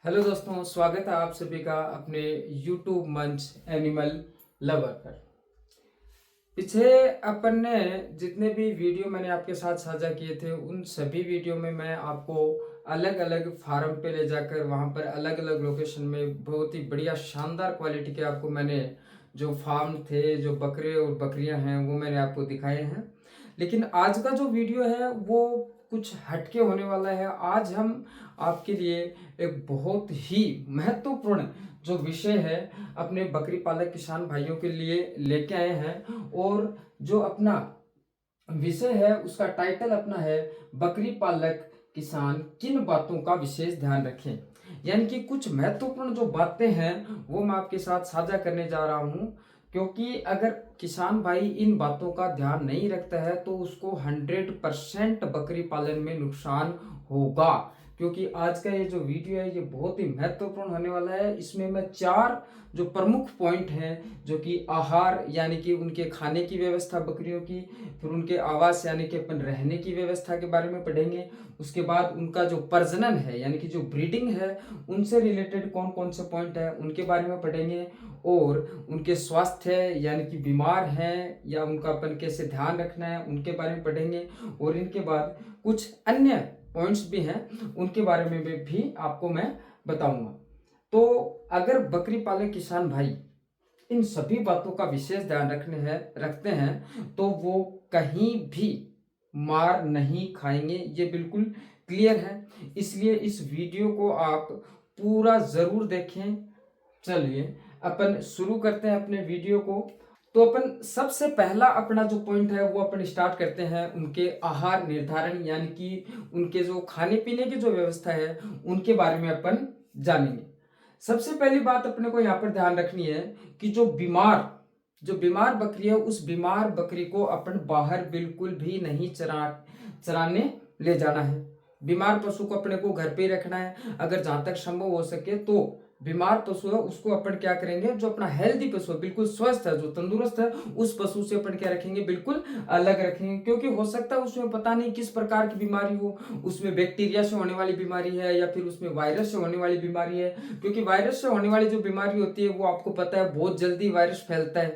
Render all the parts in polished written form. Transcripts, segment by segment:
Hello दोस्तों, स्वागत है आप सभी का अपने YouTube मंच एनिमल लवर पर। पीछे अपन ने जितने भी वीडियो मैंने आपके साथ साझा किए थे उन सभी वीडियो में मैं आपको अलग अलग फार्म पे ले जाकर वहाँ पर अलग अलग लोकेशन में बहुत ही बढ़िया शानदार क्वालिटी के आपको मैंने जो फार्म थे, जो बकरे और बकरियां हैं वो मैंने आपको दिखाए हैं। लेकिन आज का जो वीडियो है वो कुछ हटके होने वाला है। आज हम आपके लिए एक बहुत ही महत्वपूर्ण जो विषय है अपने बकरी पालक किसान भाइयों के लिए लेके आए हैं। और जो अपना विषय है उसका टाइटल अपना है बकरी पालक किसान किन बातों का विशेष ध्यान रखें। यानी कि कुछ महत्वपूर्ण जो बातें हैं वो मैं आपके साथ साझा करने जा रहा हूं, क्योंकि अगर किसान भाई इन बातों का ध्यान नहीं रखता है तो उसको 100% बकरी पालन में नुकसान होगा। क्योंकि आज का ये जो वीडियो है ये बहुत ही महत्वपूर्ण होने वाला है। इसमें मैं 4 जो प्रमुख पॉइंट हैं, जो कि आहार यानी कि उनके खाने की व्यवस्था बकरियों की, फिर उनके आवास यानी कि अपन रहने की व्यवस्था के बारे में पढ़ेंगे। उसके बाद उनका जो प्रजनन है यानी कि जो ब्रीडिंग है उनसे रिलेटेड कौन कौन से पॉइंट है उनके बारे में पढ़ेंगे। और उनके स्वास्थ्य यानी कि बीमार हैं या उनका अपन कैसे ध्यान रखना है उनके बारे में पढ़ेंगे। और इनके बाद कुछ अन्य पॉइंट्स भी हैं उनके बारे में भी आपको मैं बताऊंगा। तो अगर बकरी पालक किसान भाई इन सभी बातों का विशेष ध्यान रखते हैं तो वो कहीं भी मार नहीं खाएंगे, ये बिल्कुल क्लियर है। इसलिए इस वीडियो को आप पूरा जरूर देखें। चलिए अपन शुरू करते हैं अपने वीडियो को। तो अपन सबसे पहला अपना जो पॉइंट है वो अपन स्टार्ट करते हैं उनके आहार निर्धारण यानी कि उनके जो खाने पीने की जो व्यवस्था है उनके बारे में अपन जानेंगे। सबसे पहली बात अपने को यहाँ पर ध्यान रखनी है कि जो बीमार बकरी है उस बीमार बकरी को अपन बाहर बिल्कुल भी नहीं चराने ले जाना है। बीमार पशु को अपने को घर पे ही रखना है। अगर जहां तक संभव हो सके तो बीमार पशु है उसको अपन क्या करेंगे, जो अपना हेल्दी पशु है, बिल्कुल स्वस्थ है, जो तंदुरुस्त है, उस पशु से अपन क्या रखेंगे, बिल्कुल अलग रखेंगे। क्योंकि हो सकता है उसमें पता नहीं किस प्रकार की बीमारी हो, उसमें बैक्टीरिया से होने वाली बीमारी है या फिर उसमें वायरस से होने वाली बीमारी है। क्योंकि वायरस से होने वाली जो बीमारी होती है वो आपको पता है बहुत जल्दी वायरस फैलता है,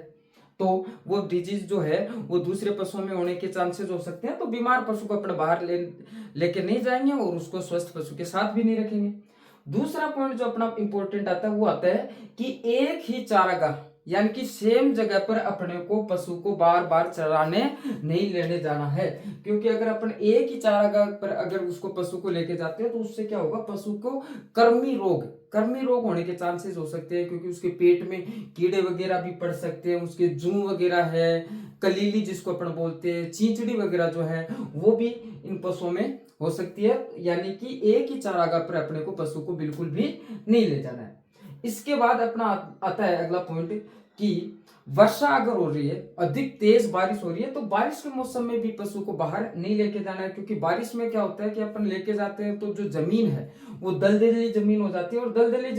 तो वो डिजीज जो है वो दूसरे पशुओं में होने के चांसेस हो सकते हैं। तो बीमार पशु को अपने बाहर लेके नहीं जाएंगे और उसको स्वस्थ पशु के साथ भी नहीं रखेंगे। दूसरा पॉइंट जो अपना इंपॉर्टेंट आता है वो आता है कि एक ही चारागाह यानी कि सेम जगह पर अपने को पशु को बार बार चराने नहीं लेने जाना है। क्योंकि अगर अपन एक ही चारागाह पर अगर उसको पशु को लेके जाते हैं तो उससे क्या होगा, पशु को कर्मी रोग होने के चांसेस हो सकते हैं। क्योंकि उसके पेट में कीड़े वगैरह भी पड़ सकते हैं, उसके जू वगैरह है, कलीली जिसको अपन बोलते हैं, चींचड़ी वगैरह जो है वो भी इन पशुओं में हो सकती है। यानी कि एक ही चारागाह पर अपने को पशु को बिल्कुल भी नहीं ले जाना है। इसके बाद अपना आता है अगला पॉइंट कि वर्षा अगर हो रही है, अधिक तेज बारिश हो रही है, तो बारिश के मौसम में भी पशु को बाहर नहीं लेके जाना है। क्योंकि बारिश में क्या होता है कि अपन लेके जाते हैं तो जो जमीन है वो दलदली जमीन हो जाती है, और दलदली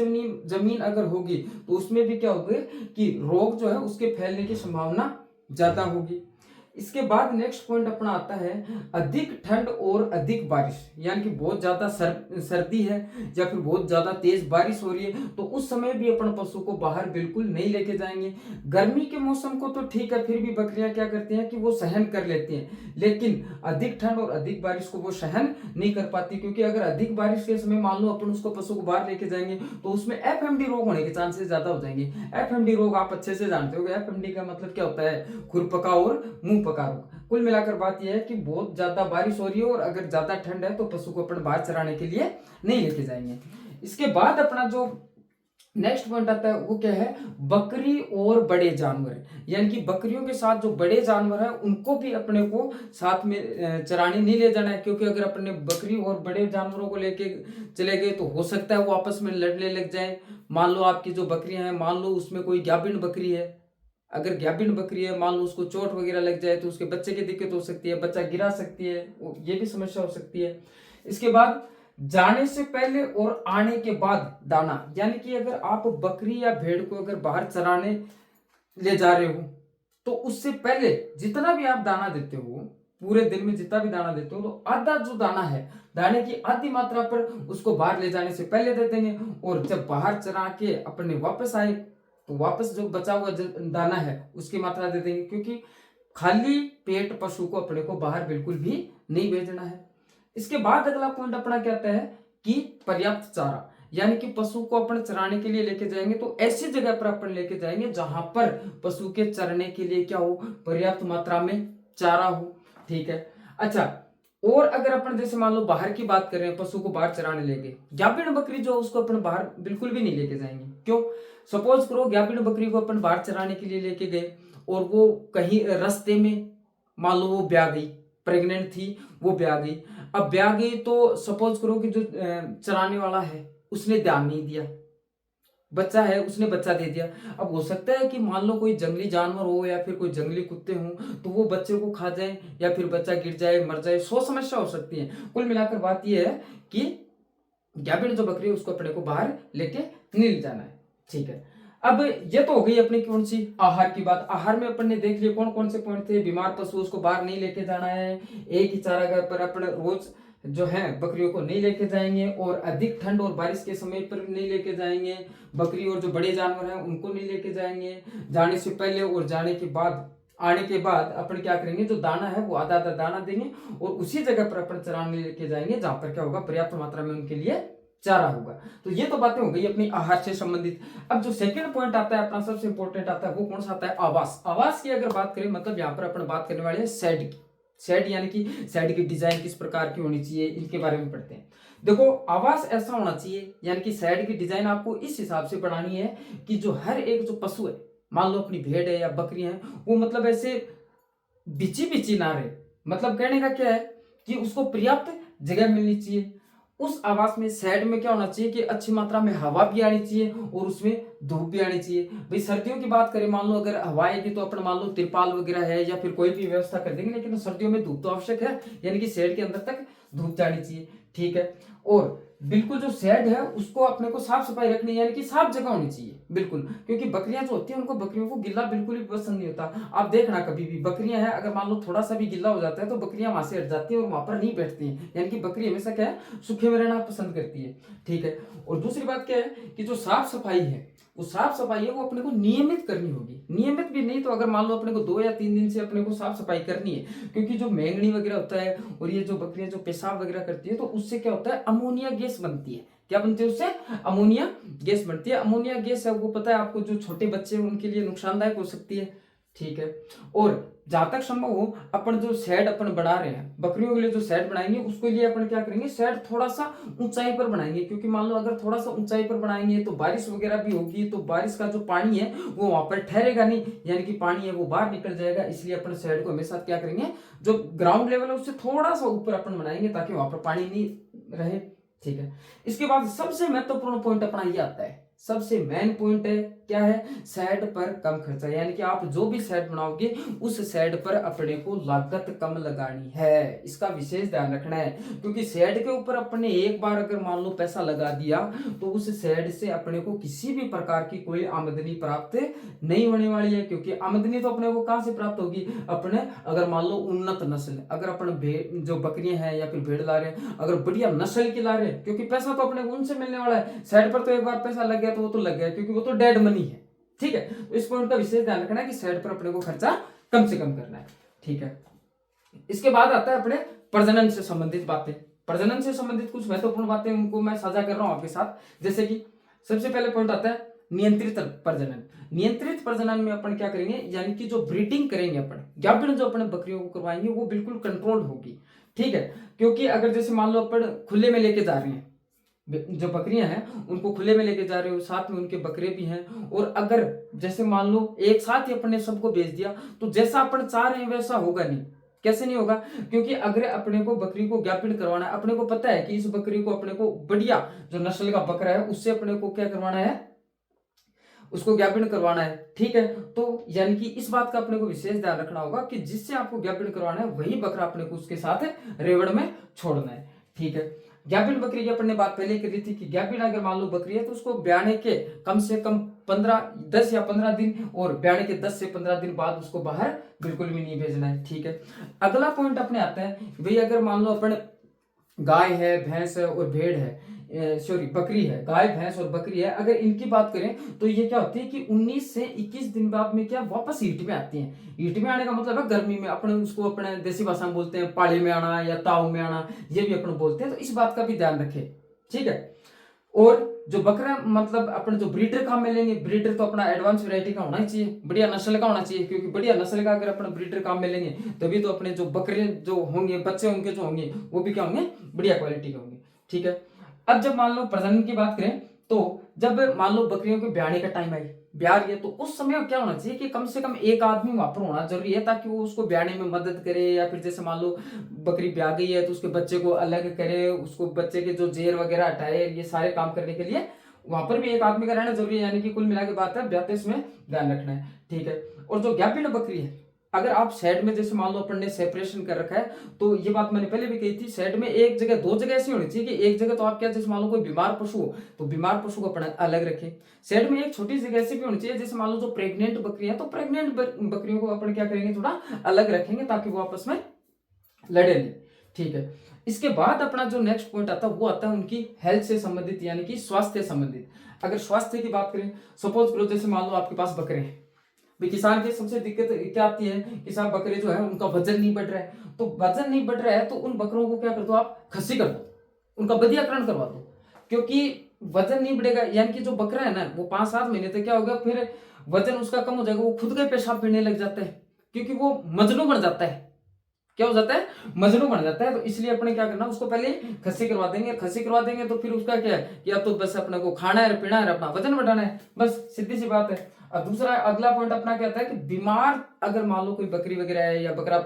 जमीन अगर होगी तो उसमें भी क्या होगा कि रोग जो है उसके फैलने की संभावना ज्यादा होगी। इसके बाद नेक्स्ट पॉइंट अपना आता है अधिक ठंड और अधिक बारिश, यानी कि बहुत ज्यादा सर्दी है या फिर बहुत ज्यादा तेज बारिश हो रही है तो उस समय भी अपन पशु को बाहर बिल्कुल नहीं लेके जाएंगे। गर्मी के मौसम को तो ठीक है, फिर भी बकरियां क्या करती हैं कि वो सहन कर लेती हैं, लेकिन अधिक ठंड और अधिक बारिश को वो सहन नहीं कर पाती। क्योंकि अगर अधिक बारिश के समय मान लो अपन उसको पशु को बाहर लेके जाएंगे तो उसमें एफएमडी रोग होने के चांसेस ज्यादा हो जाएंगे। एफएमडी रोग आप अच्छे से जानते हो, एफएमडी का मतलब क्या होता है, खुरपका और मुंह पका रोग। कुल मिलाकर बात यह है कि बहुत ज्यादा बारिश हो रही है और अगर ज्यादा ठंड है तो पशु को अपन बाहर चराने के लिए नहीं लेके जाएंगे। इसके बाद अपना जो नेक्स्ट पॉइंट आता है वो क्या है, बकरी और बड़े जानवर, यानी कि बकरियों के साथ जो बड़े जानवर है उनको भी अपने को साथ में चराने नहीं ले जाना है। क्योंकि अगर अपने बकरी और बड़े जानवरों को लेके चले गए तो हो सकता है वो आपस में लड़ने लग जाए। मान लो आपकी जो बकरियां हैं, मान लो उसमें कोई गाभिन बकरी है, अगर गाभिन बकरी है मान लो उसको चोट वगैरह लग जाए तो उसके बच्चे की दिक्कत हो सकती है, बच्चा गिरा सकती है, ये भी समस्या हो सकती है। इसके बाद जाने से पहले और आने के बाद दाना, यानी कि अगर आप बकरी या भेड़ को अगर बाहर चराने ले जा रहे हो तो उससे पहले जितना भी आप दाना देते हो पूरे दिन में जितना भी दाना देते हो तो आधा जो दाना है, दाने की आधी मात्रा पर उसको बाहर ले जाने से पहले दे देंगे, और जब बाहर चरा के अपने वापस आए तो वापस जो बचा हुआ दाना है उसकी मात्रा दे देंगे, क्योंकि खाली पेट पशु को अपने को बाहर बिल्कुल भी नहीं भेजना है। इसके बाद अगला पॉइंट अपना क्या आता है कि पर्याप्त चारा, यानी कि पशु को अपन चराने के लिए लेके जाएंगे तो ऐसी जगह पर अपन लेके जाएंगे जहां पर पशु के चरने के लिए क्या हो, पर्याप्त मात्रा में चारा हो। ठीक है। अच्छा, और अगर अपन जैसे मान लो बाहर की बात करें, पशु को बाहर चराने लेके, गाभिन बकरी जो उसको अपन बाहर बिल्कुल भी नहीं लेके जाएंगे। क्यों? सपोज करो गाभिन बकरी को अपन बाहर चराने के लिए लेके गए और वो कहीं रास्ते में मान लो वो ब्याह गई, प्रेग्नेंट थी, वो ब्याह गई। अब ब्याह गई तो सपोज करो कि जो चराने वाला है उसने ध्यान नहीं दिया, बच्चा है उसने बच्चा दे दिया। अब हो सकता है कि मान लो कोई जंगली जानवर हो या फिर कोई जंगली कुत्ते हों तो वो बच्चे को खा जाए या फिर बच्चा गिर जाए, मर जाए, 100 समस्या हो सकती है। कुल मिलाकर बात यह है कि गाभिन जो बकरी है उसको अपने को बाहर लेके नहीं ले जाना है। ठीक है। अब ये तो हो गई अपनी कौन सी आहार की बात। आहार में अपन ने देख लिया कौन कौन से पॉइंट थे। बीमार पशु उसको बाहर नहीं लेके जाना है, एक ही चारागाह पर अपन रोज जो है बकरियों को नहीं लेके जाएंगे, और अधिक ठंड और बारिश के समय पर नहीं लेके जाएंगे। बकरी और जो बड़े जानवर हैं उनको नहीं लेके जाएंगे। जाने से पहले और जाने के बाद, आने के बाद अपन क्या करेंगे, जो दाना है वो आधा आधा दाना देंगे और उसी जगह पर अपन चराने लेके जाएंगे जहां पर क्या होगा, पर्याप्त मात्रा में उनके लिए चारा होगा। तो ये तो बातें हो गई अपनी आहार से संबंधित। अब जो सेकंड पॉइंट आता है अपना सबसे इंपॉर्टेंट आता है, वो कौन सा आता है, आवास। आवास की अगर बात करें, मतलब यहाँ पर अपन बात करने वाले हैं शेड की। शेड यानी कि शेड की डिजाइन किस प्रकार की होनी चाहिए, इनके बारे में पढ़ते हैं। देखो, आवास ऐसा होना चाहिए, यानी कि शेड की डिजाइन आपको इस हिसाब से बनानी है कि जो हर एक जो पशु है, मान लो अपनी भेड़ है या बकरी है, वो मतलब ऐसे बिची बिची ना रहे। मतलब कहने का क्या है कि उसको पर्याप्त जगह मिलनी चाहिए। उस आवास में, शेड में क्या होना चाहिए कि अच्छी मात्रा में हवा भी आनी चाहिए और उसमें धूप भी आनी चाहिए। भाई सर्दियों की बात करें, मान लो अगर हवा आएगी तो अपन मान लो तिरपाल वगैरह है या फिर कोई भी व्यवस्था कर देंगे, लेकिन सर्दियों में धूप तो आवश्यक है, यानी कि शेड के अंदर तक धूप जानी चाहिए। ठीक है। और बिल्कुल जो शेड है उसको अपने को साफ सफाई रखनी है, यानी कि साफ जगह होनी चाहिए बिल्कुल, क्योंकि बकरियां जो होती हैं उनको, बकरियों को गिल्ला बिल्कुल भी पसंद नहीं होता। आप देखना कभी भी बकरियां हैं, अगर मान लो थोड़ा सा भी गिल्ला हो जाता है तो बकरियां वहां से हट जाती हैं और वहां पर नहीं बैठती हैं, यानी कि बकरी हमेशा क्या है, सूखे में रहना पसंद करती है। ठीक है। और दूसरी बात क्या है कि जो साफ सफाई है, वो साफ सफाई है वो अपने को नियमित करनी होगी। नियमित भी नहीं तो अगर मान लो अपने को 2 या 3 दिन से अपने को साफ सफाई करनी है, क्योंकि जो मेंगनी वगैरह होता है और ये जो बकरियां जो पेशाब वगैरह करती है तो उससे क्या होता है, अमोनिया गैस बनती है। क्या बनती है उससे? अमोनिया गैस बनती है। अमोनिया गैस है, वो पता है आपको, जो छोटे बच्चे हैं उनके लिए नुकसानदायक हो सकती है। ठीक है। और जहां तक संभव हो, अपन जो शेड अपन बना रहे हैं बकरियों के लिए, जो शेड बनाएंगे उसके लिए अपन क्या करेंगे, शेड थोड़ा सा ऊंचाई पर बनाएंगे, क्योंकि मान लो अगर थोड़ा सा ऊंचाई पर बनाएंगे तो बारिश वगैरह भी होगी, तो बारिश का जो पानी है वो वहां पर ठहरेगा नहीं, यानी कि पानी है वो बाहर निकल जाएगा। इसलिए अपन शेड को हमेशा क्या करेंगे, जो ग्राउंड लेवल है उससे थोड़ा सा ऊपर अपन बनाएंगे ताकि वहां पर पानी नहीं रहे। ठीक है। इसके बाद सबसे महत्वपूर्ण पॉइंट अपना ये आता है, सबसे मेन पॉइंट है, क्या है, शेड पर कम खर्चा, यानी कि आप जो भी शेड बनाओगे उस शेड पर अपने को लागत कम लगानी है। इसका विशेष ध्यान रखना है, क्योंकि शेड के ऊपर अपने एक बार अगर मान लो पैसा लगा दिया तो उस शेड से अपने को किसी भी प्रकार की कोई आमदनी प्राप्त नहीं होने वाली है। क्योंकि आमदनी तो अपने को कहां से प्राप्त होगी, अपने अगर मान लो उन्नत नस्ल, अगर अपन जो बकरियां हैं या फिर भेड़ ला रहे हैं, अगर बढ़िया नस्ल की ला रहे हैं, क्योंकि पैसा तो अपने को उनसे मिलने वाला है। शेड पर तो एक बार पैसा लग गया तो वो तो लग गया, क्योंकि वो तो डेड मनी है। ठीक है। तो इस पॉइंट का विशेष ध्यान रखना है कि शेड पर अपने को खर्चा कम से कम करना है। ठीक है। इसके बाद आता है अपने प्रजनन से संबंधित बातें। प्रजनन से संबंधित कुछ महत्वपूर्ण बातें उनको मैं साझा कर रहा हूं आपके साथ। जैसे कि सबसे पहले पॉइंट आता है नियंत्रित प्रजनन। नियंत्रित प्रजनन में अपन क्या करेंगे, यानी कि जो ब्रीडिंग करेंगे अपन, गाभिन जो अपने बकरियों को करवाएंगे वो बिल्कुल कंट्रोल्ड होगी। ठीक है। क्योंकि अगर जैसे मान लो अपन खुले में लेके जा रहे हैं, जो बकरियां हैं उनको खुले में लेके जा रहे हो, साथ में उनके बकरे भी हैं, और अगर जैसे मान लो एक साथ ही अपने सबको बेच दिया तो जैसा अपन चाह रहे हैं वैसा होगा नहीं। कैसे नहीं होगा, क्योंकि अगर अपने को बकरी को ज्ञापन करवाना है, अपने को पता है कि इस बकरी को अपने को बढ़िया जो नस्ल का बकरा है उससे अपने को क्या करवाना है, उसको ज्ञापन करवाना है। ठीक है। तो यानी कि इस बात का अपने को विशेष ध्यान रखना होगा कि जिससे आपको ज्ञापन करवाना है वही बकरा अपने को उसके साथ रेवड़ में छोड़ना है। ठीक है। गाभिन बकरी की अपन ने बात पहले करी थी कि गाभिन अगर मान लो बकरी है तो उसको ब्याने के कम से कम 10 या 15 दिन और ब्याने के 10 से 15 दिन बाद उसको बाहर बिल्कुल भी नहीं भेजना है। ठीक है, अगला पॉइंट अपने आता है भाई अगर मान लो अपन गाय है, भैंस है और भेड़ है, सॉरी बकरी है, गाय भैंस और बकरी है, अगर इनकी बात करें तो ये क्या होती है कि 19 से 21 दिन बाद में क्या वापस हीट में आती हैं। हीट में आने का मतलब है गर्मी में, अपने उसको अपने देसी भाषा में बोलते हैं पाले में आना या ताव में आना, ये भी अपन बोलते हैं, तो इस बात का भी ध्यान रखें। ठीक है, और जो बकरा मतलब अपन जो ब्रीडर काम में लेंगे, ब्रीडर तो अपना एडवांस वैरायटी का होना ही चाहिए, बढ़िया नस्ल का होना चाहिए, क्योंकि बढ़िया नस्ल का अगर अपन ब्रीडर काम में लेंगे तभी तो अपने जो बकरे जो होंगे, बच्चे उनके जो होंगे वो भी क्या होंगे, बढ़िया क्वालिटी के होंगे। ठीक है, अब जब मान लो प्रजनन की बात करें तो जब मान लो बकरियों के ब्याने का टाइम आए, ब्याह रही है, तो उस समय क्या होना चाहिए कि कम से कम एक आदमी वहां पर होना जरूरी है, ताकि वो उसको ब्याने में मदद करे, या फिर जैसे मान लो बकरी ब्याह गई है तो उसके बच्चे को अलग करे, उसको बच्चे के जो जेर वगैरह हटाए, ये सारे काम करने के लिए वहां पर भी एक आदमी का रहना जरूरी है। यानी कि कुल मिला के बात है, ब्याते इसमें ध्यान रखना है। ठीक है, और जो गाभिन बकरी है, अगर आप शेड में जैसे मान लो अपन ने सेपरेशन कर रखा है, तो ये बात मैंने पहले भी कही थी, शेड में एक जगह, दो जगह ऐसी होनी चाहिए कि एक जगह तो आप क्या, जैसे मान लो कोई बीमार पशु हो तो बीमार पशु को अपन अलग रखें। शेड में एक छोटी जगह ऐसी भी होनी चाहिए, जैसे मान लो जो प्रेग्नेंट बकरी है तो प्रेग्नेंट बकरियों को अपन क्या करेंगे, थोड़ा अलग रखेंगे ताकि वो आपस में लड़े नहीं। ठीक है, इसके बाद अपना जो नेक्स्ट पॉइंट आता है वो आता है उनकी हेल्थ से संबंधित, यानी कि स्वास्थ्य से संबंधित। अगर स्वास्थ्य की बात करें, सपोज करो जैसे मान लो आपके पास बकरे हैं, भाई किसान की सबसे दिक्कत क्या आती है कि साहब बकरे जो है उनका वजन नहीं बढ़ रहा है, तो वजन नहीं बढ़ रहा है तो उन बकरों को क्या कर दो आप, खस्सी कर दो, उनका बधियाकरण करवा दो, क्योंकि वजन नहीं बढ़ेगा, यानी कि जो बकरा है ना वो 5-7 महीने तक क्या होगा, फिर वजन उसका कम हो जाएगा, वो खुद का पेशाब पीने लग जाता है, क्योंकि वो मजनू बन जाता है। क्या हो जाता है, मजनू बन जाता है। तो इसलिए अपने क्या करना, उसको पहले खस्सी करवा देंगे, खस्सी करवा देंगे तो फिर उसका क्या है कि अब तो बस अपने को खाना है, पीना है, अपना वजन बढ़ाना है, बस सीधी सी बात है। अब दूसरा अगला पॉइंट अपना क्या आता है कि बीमार अगर मान लो कोई बकरी वगैरह है या बकरा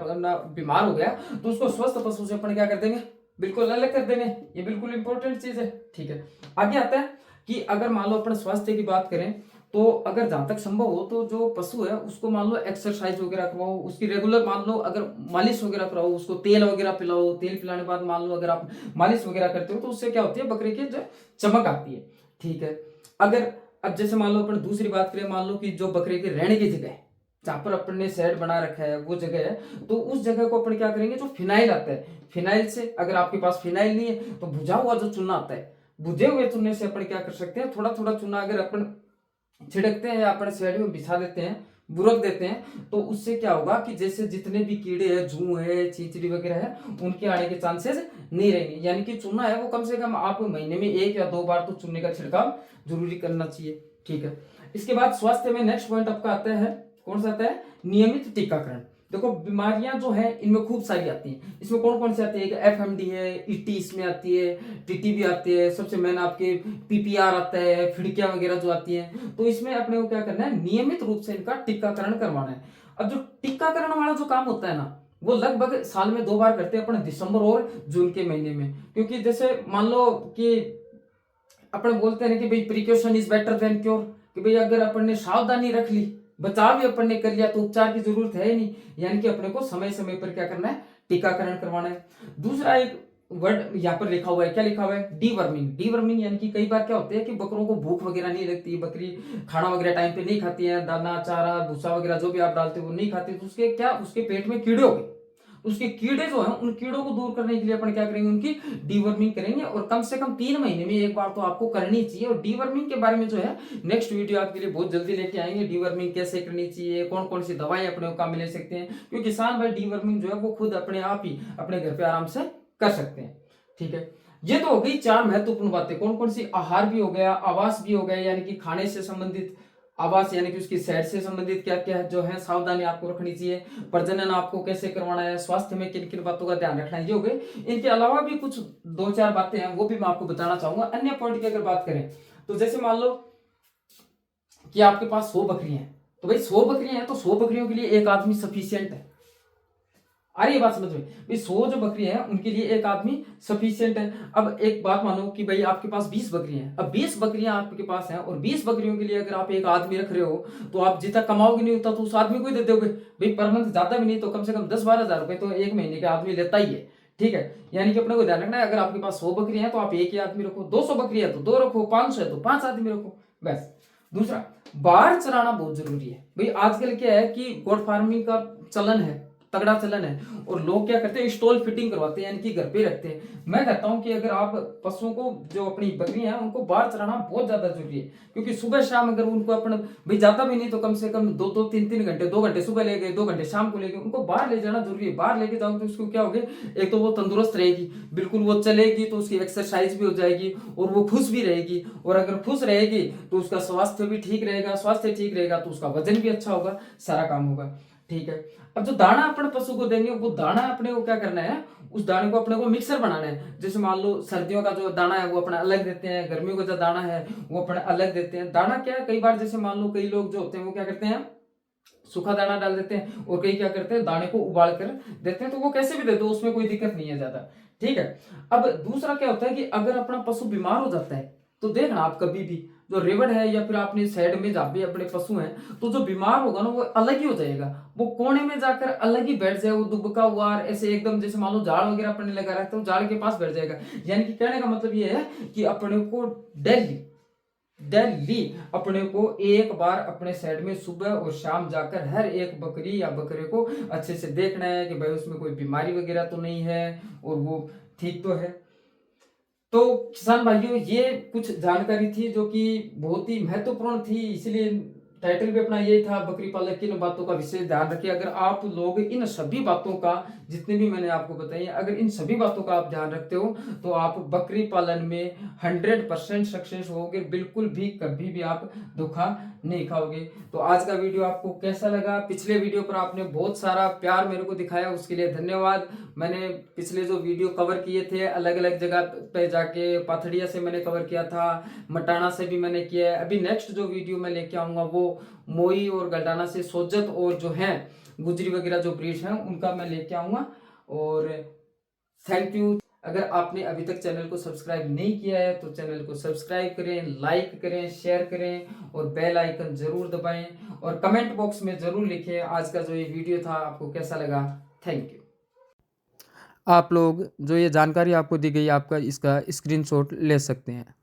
बीमार हो गया तो उसको स्वस्थ पशु से अपन क्या कर देंगे, बिल्कुल अलग कर देंगे, ये बिल्कुल इंपॉर्टेंट चीज है। ठीक है, आगे आता है कि अगर मान लो अपन स्वास्थ्य की बात करें तो अगर जहां तक संभव हो तो जो पशु है उसको मान लो एक्सरसाइज वगैरह करवाओ, उसकी रेगुलर मान लो अगर मालिश वगैरह कराओ, उसको तेल वगैरह पिलाओ, तेल पिलाने के बाद मान लो अगर आप मालिश वगैरह करते हो तो उससे क्या होती है, बकरे की जो चमक आती है। ठीक है, अगर अब जैसे मान लो अपन दूसरी बात करें, मान लो कि जो बकरे के रहने की जगह है जहां पर अपन ने शेड बना रखा है वो जगह है, तो उस जगह को अपन क्या करेंगे, जो फिनाइल आता है, फिनाइल से, अगर आपके पास फिनाइल नहीं है तो भुजा हुआ जो चूना आता है, भुजे हुए चूने से अपन क्या कर सकते हैं, थोड़ा थोड़ा चूना अगर अपन छिड़कते हैं या अपने शेड में बिछा देते हैं, बुरक देते हैं, तो उससे क्या होगा कि जैसे जितने भी कीड़े हैं, जू है, चींचड़ी वगैरह है, उनके आने के चांसेस नहीं रहेंगे। यानी कि चूना है वो कम से कम आप महीने में 1 या 2 बार तो चूने का छिड़काव जरूरी करना चाहिए। ठीक है, इसके बाद स्वास्थ्य में नेक्स्ट पॉइंट आपका आता है, कौन सा आता है, नियमित टीकाकरण। देखो बीमारियां जो है इनमें खूब सारी आती हैं, इसमें कौन कौन सी आती है, एफएमडी है, ईटी इसमें आती है, टीटी भी आती है, सबसे मेन आपके पीपीआर आता है, फिड़कियां वगैरह जो आती हैं, तो इसमें अपने को क्या करना है, नियमित रूप से इनका टीकाकरण करवाना है। अब जो टीकाकरण वाला जो काम होता है ना, वो लगभग साल में 2 बार करते हैं अपने, दिसंबर और जून के महीने में, क्योंकि जैसे मान लो कि अपन बोलते हैं कि भाई precaution is better than cure, कि भाई अगर अपन ने सावधानी रख ली, बचाव भी अपन ने कर लिया तो उपचार की जरूरत है ही नहीं, यानी कि अपने को समय समय पर क्या करना है, टीकाकरण करवाना है। दूसरा एक वर्ड यहाँ पर लिखा हुआ है, क्या लिखा हुआ है, डीवर्मिंग। डीवर्मिंग यानी कि कई बार क्या होता है कि बकरों को भूख वगैरह नहीं लगती, बकरी खाना वगैरह टाइम पे नहीं खाती है, दाना चारा भूसा वगैरह जो भी आप डालते हो वो नहीं खाती, तो उसके क्या, उसके पेट में कीड़े हो गए, उसके कीड़े जो है उन कीड़ों को दूर करने के लिए अपन क्या करेंगे, उनकी डीवर्मिंग करेंगे, और कम से कम 3 महीने में एक बार तो आपको करनी चाहिए। और डीवर्मिंग के बारे में जो है नेक्स्ट वीडियो आपके लिए बहुत जल्दी लेके आएंगे, डीवर्मिंग कैसे करनी चाहिए, कौन कौन सी दवाएं अपने को काम में ले सकते हैं, क्योंकि किसान भाई डीवर्मिंग जो है वो खुद अपने आप ही अपने घर पे आराम से कर सकते हैं। ठीक है, ये तो हो गई 4 महत्वपूर्ण बातें, कौन कौन सी, आहार भी हो गया, आवास भी हो गया, यानी कि खाने से संबंधित आवास, यानी कि उसकी सेहत से संबंधित क्या क्या जो है सावधानी आपको रखनी चाहिए, प्रजनन आपको कैसे करवाना है, स्वास्थ्य में किन किन बातों का ध्यान रखना है, ये हो गए। इनके अलावा भी कुछ 2-4 बातें हैं वो भी मैं आपको बताना चाहूंगा। अन्य पॉइंट की अगर बात करें तो जैसे मान लो कि आपके पास 100 बकरियां हैं, तो भाई 100 बकरियां हैं तो 100 बकरियों के लिए एक आदमी सफिशियंट है। आ रही है बात समझ में, भाई 100 जो बकरी है उनके लिए एक आदमी सफिशियंट है। अब एक बात मानो कि भाई आपके पास 20 बकरियां हैं, अब 20 बकरियां आपके पास हैं और 20 बकरियों के लिए अगर आप एक आदमी रख रहे हो तो आप जितना कमाओगे नहीं उतना तो उस आदमी को ही दे दोगे, भाई पर मंथ ज्यादा भी नहीं तो कम से कम 10-12 हजार रुपए तो एक महीने का आदमी लेता ही है। ठीक है, यानी कि अपने को ध्यान रखना है, अगर आपके पास 100 बकरियां हैं तो आप एक ही आदमी रखो, 200 बकरियां तो 2 रखो, 500 है तो 5 आदमी रखो, बस। दूसरा, बाहर चराना बहुत जरूरी है भाई। आजकल क्या है कि गोट फार्मिंग का चलन है, तगड़ा चलन है, और लोग क्या करते हैं, स्टॉल फिटिंग करवाते हैं, यानी कि घर पे रखते हैं। मैं कहता हूं कि अगर आप पशुओं को, जो अपनी बकरियां हैं, उनको बाहर चराना बहुत ज्यादा जरूरी है, क्योंकि सुबह शाम अगर उनको अपन, भाई जाता भी नहीं तो कम से कम 2-3 घंटे, 2 घंटे सुबह ले गए, 2 घंटे शाम को ले गए, उनको बाहर ले जाना जरूरी है। बाहर लेके जाओ तो उसको क्या होगा, एक तो वो तंदुरुस्त रहेगी, बिल्कुल वो चलेगी तो उसकी एक्सरसाइज भी हो जाएगी, और वो खुश भी रहेगी, और अगर खुश रहेगी तो उसका स्वास्थ्य भी ठीक रहेगा, स्वास्थ्य ठीक रहेगा तो उसका वजन भी अच्छा होगा, सारा काम होगा। ठीक है, अब जो दाना अपन पशु को देंगे, वो दाना अपने को क्या करना है, उस दाने को अपने को मिक्सर बनाना है। जैसे मान लो सर्दियों का जो दाना है वो अपना अलग देते हैं, गर्मियों का जो दाना है वो अपना अलग देते हैं। दाना क्या है, कई बार जैसे मान लो कई लोग जो होते हैं वो क्या करते हैं, सूखा दाना डाल देते हैं, और कई क्या करते हैं, दाने को उबाल कर देते हैं। तो वो कैसे भी दे दो, उसमें कोई दिक्कत नहीं है ज्यादा। ठीक है, अब दूसरा क्या होता है कि अगर अपना पशु बीमार हो जाता है तो देखना आप कभी भी, जो रेवड़ है या फिर आपने साइड में जहाँ भी अपने पशु हैं, तो जो बीमार होगा ना वो अलग ही हो जाएगा, वो कोने में जाकर अलग ही बैठ जाए, वो दुबका हुआ ऐसे एकदम, जैसे मान लो झाड़ वगैरह अपने लगा रहता है, तो झाड़ के पास बैठ जाएगा। यानी कि कहने का मतलब ये है कि अपने को डेली डेली अपने को एक बार अपने साइड में सुबह और शाम जाकर हर एक बकरी या बकरे को अच्छे से देखना है कि भाई उसमें कोई बीमारी वगैरह तो नहीं है, और वो ठीक तो है। तो किसान भाइयों, ये कुछ जानकारी थी जो कि बहुत ही महत्वपूर्ण थी, इसलिए टाइटल भी अपना यही था, बकरी पालक की इन बातों का विशेष ध्यान रखिए। अगर आप लोग इन सभी बातों का, जितने भी मैंने आपको बताई, अगर इन सभी बातों का आप ध्यान रखते हो तो आप बकरी पालन में 100% सक्सेस होगे, बिल्कुल भी कभी भी आप धोखा नहीं खाओगे। तो आज का वीडियो आपको कैसा लगा? पिछले वीडियो पर आपने बहुत सारा प्यार मेरे को दिखाया, उसके लिए धन्यवाद। मैंने पिछले जो वीडियो कवर किए थे, अलग अलग जगह पे जाके, पाथड़िया से मैंने कवर किया था, मटाना से भी मैंने किया है। अभी नेक्स्ट जो वीडियो मैं लेके आऊंगा वो मोई और गलडाना से सोजत और जो है गुजरी वगैरह जो ब्रीड हैं उनका मैं लेके आऊंगा। और थैंक यू। अगर आपने अभी तक चैनल को सब्सक्राइब नहीं किया है तो चैनल को सब्सक्राइब करें, लाइक करें, शेयर करें, और बेल आइकन जरूर दबाएं, और कमेंट बॉक्स में जरूर लिखें आज का जो ये वीडियो था आपको कैसा लगा। Thank you. आप लोग जो ये जानकारी आपको दी गई, आपका इसका स्क्रीनशॉट ले सकते हैं।